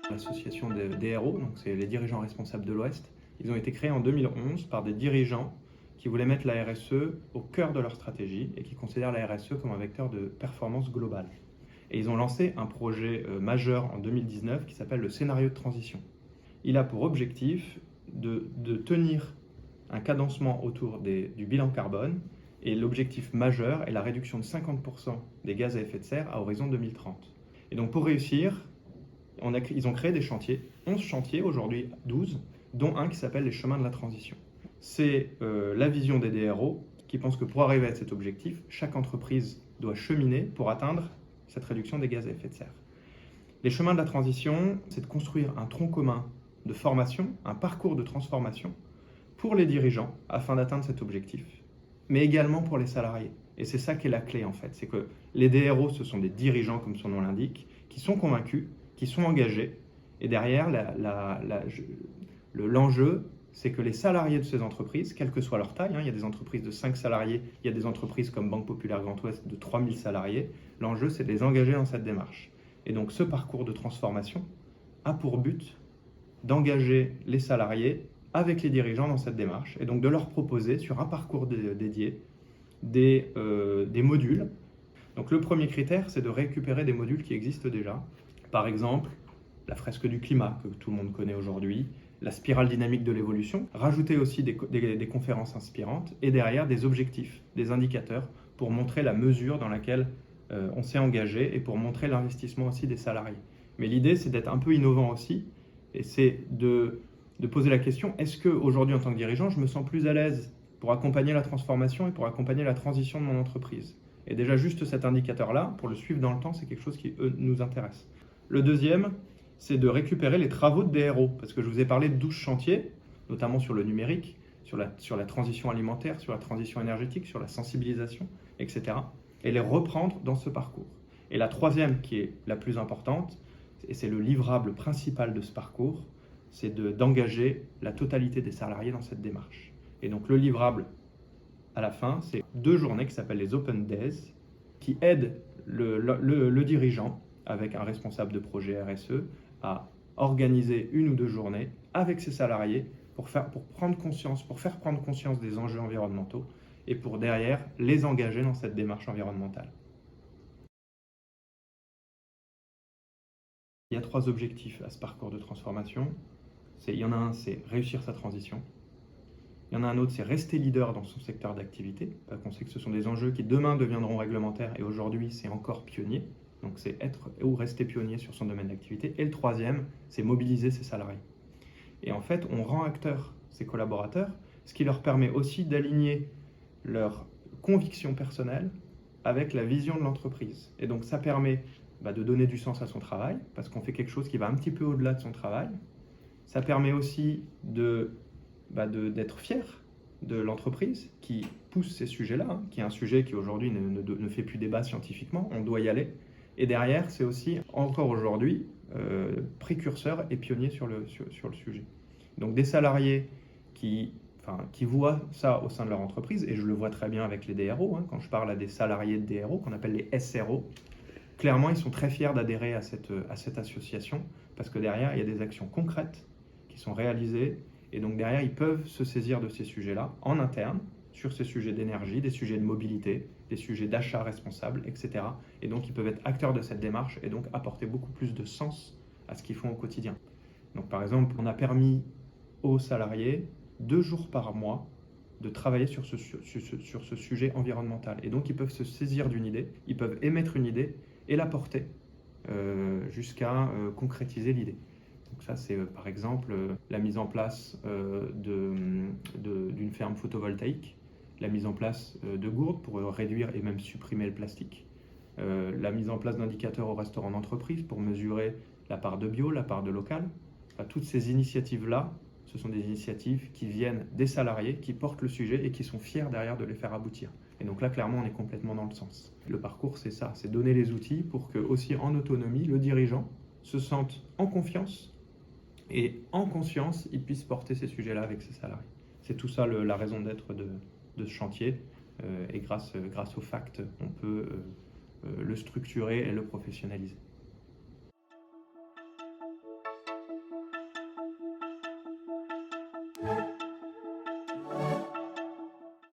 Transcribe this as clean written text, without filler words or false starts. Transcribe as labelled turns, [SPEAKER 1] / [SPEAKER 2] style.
[SPEAKER 1] L'association des DRO, donc c'est les dirigeants responsables de l'Ouest, ils ont été créés en 2011 par des dirigeants qui voulaient mettre la RSE au cœur de leur stratégie et qui considèrent la RSE comme un vecteur de performance globale. Et ils ont lancé un projet majeur en 2019 qui s'appelle le scénario de transition. Il a pour objectif de tenir un cadencement autour du bilan carbone, et l'objectif majeur est la réduction de 50% des gaz à effet de serre à horizon 2030. Et donc pour réussir, ils ont créé des chantiers, 11 chantiers, aujourd'hui 12, dont un qui s'appelle les chemins de la transition. C'est la vision des DRO qui pensent que pour arriver à cet objectif, chaque entreprise doit cheminer pour atteindre cette réduction des gaz à effet de serre. Les chemins de la transition, c'est de construire un tronc commun de formation, un parcours de transformation pour les dirigeants afin d'atteindre cet objectif, mais également pour les salariés. Et c'est ça qui est la clé en fait, c'est que les DRO, ce sont des dirigeants comme son nom l'indique, qui sont convaincus, qui sont engagés, et derrière, l'enjeu, c'est que les salariés de ces entreprises, quelle que soit leur taille, il y a des entreprises de 5 salariés, il y a des entreprises comme Banque Populaire Grand Ouest de 3000 salariés, l'enjeu c'est de les engager dans cette démarche. Et donc ce parcours de transformation a pour but d'engager les salariés avec les dirigeants dans cette démarche, et donc de leur proposer sur un parcours dédié des modules. Donc le premier critère, c'est de récupérer des modules qui existent déjà. Par exemple, la fresque du climat, que tout le monde connaît aujourd'hui, la spirale dynamique de l'évolution, rajouter aussi des conférences inspirantes, et derrière des objectifs, des indicateurs, pour montrer la mesure dans laquelle on s'est engagé, et pour montrer l'investissement aussi des salariés. Mais l'idée, c'est d'être un peu innovant aussi, et c'est de poser la question, est-ce qu'aujourd'hui, en tant que dirigeant, je me sens plus à l'aise pour accompagner la transformation et pour accompagner la transition de mon entreprise? Et déjà, juste cet indicateur-là, pour le suivre dans le temps, c'est quelque chose qui nous intéresse. Le deuxième, c'est de récupérer les travaux de DRO, parce que je vous ai parlé de 12 chantiers, notamment sur le numérique, sur la transition alimentaire, sur la transition énergétique, sur la sensibilisation, etc. Et les reprendre dans ce parcours. Et la troisième, qui est la plus importante, et c'est le livrable principal de ce parcours, c'est d'engager la totalité des salariés dans cette démarche. Et donc le livrable, à la fin, c'est 2 journées qui s'appellent les Open Days, qui aident le dirigeant, avec un responsable de projet RSE, à organiser 1 ou 2 journées avec ses salariés pour faire prendre conscience des enjeux environnementaux et pour derrière les engager dans cette démarche environnementale. Il y a 3 objectifs à ce parcours de transformation. Il y en a un, c'est réussir sa transition. Il y en a un autre, c'est rester leader dans son secteur d'activité. On sait que ce sont des enjeux qui demain deviendront réglementaires et aujourd'hui c'est encore pionnier. Donc c'est être ou rester pionnier sur son domaine d'activité. Et le troisième, c'est mobiliser ses salariés. Et en fait, on rend acteurs ses collaborateurs, ce qui leur permet aussi d'aligner leurs convictions personnelles avec la vision de l'entreprise. Et donc ça permet de donner du sens à son travail, parce qu'on fait quelque chose qui va un petit peu au-delà de son travail. Ça permet aussi d'être fier de l'entreprise qui pousse ces sujets-là, qui est un sujet qui aujourd'hui ne fait plus débat scientifiquement, on doit y aller. Et derrière, c'est aussi, encore aujourd'hui, précurseur et pionnier sur le sujet. Donc des salariés qui voient ça au sein de leur entreprise, et je le vois très bien avec les DRO, quand je parle à des salariés de DRO, qu'on appelle les SRO, clairement, ils sont très fiers d'adhérer à cette association, parce que derrière, il y a des actions concrètes qui sont réalisées, et donc derrière, ils peuvent se saisir de ces sujets-là en interne, sur ces sujets d'énergie, des sujets de mobilité, des sujets d'achat responsable, etc. Et donc, ils peuvent être acteurs de cette démarche et donc apporter beaucoup plus de sens à ce qu'ils font au quotidien. Donc, par exemple, on a permis aux salariés 2 jours par mois de travailler sur ce sujet environnemental. Et donc, ils peuvent se saisir d'une idée, ils peuvent émettre une idée et la porter jusqu'à concrétiser l'idée. Donc ça, c'est par exemple la mise en place d'une ferme photovoltaïque, la mise en place de gourdes pour réduire et même supprimer le plastique, la mise en place d'indicateurs au restaurant d'entreprise pour mesurer la part de bio, la part de local. Toutes ces initiatives-là, ce sont des initiatives qui viennent des salariés, qui portent le sujet et qui sont fiers derrière de les faire aboutir. Et donc là, clairement, on est complètement dans le sens. Le parcours, c'est ça, c'est donner les outils pour que, aussi en autonomie, le dirigeant se sente en confiance et en conscience, il puisse porter ces sujets-là avec ses salariés. C'est tout ça la raison d'être de ce chantier. Et grâce au FACT, on peut le structurer et le professionnaliser.
[SPEAKER 2] Merci.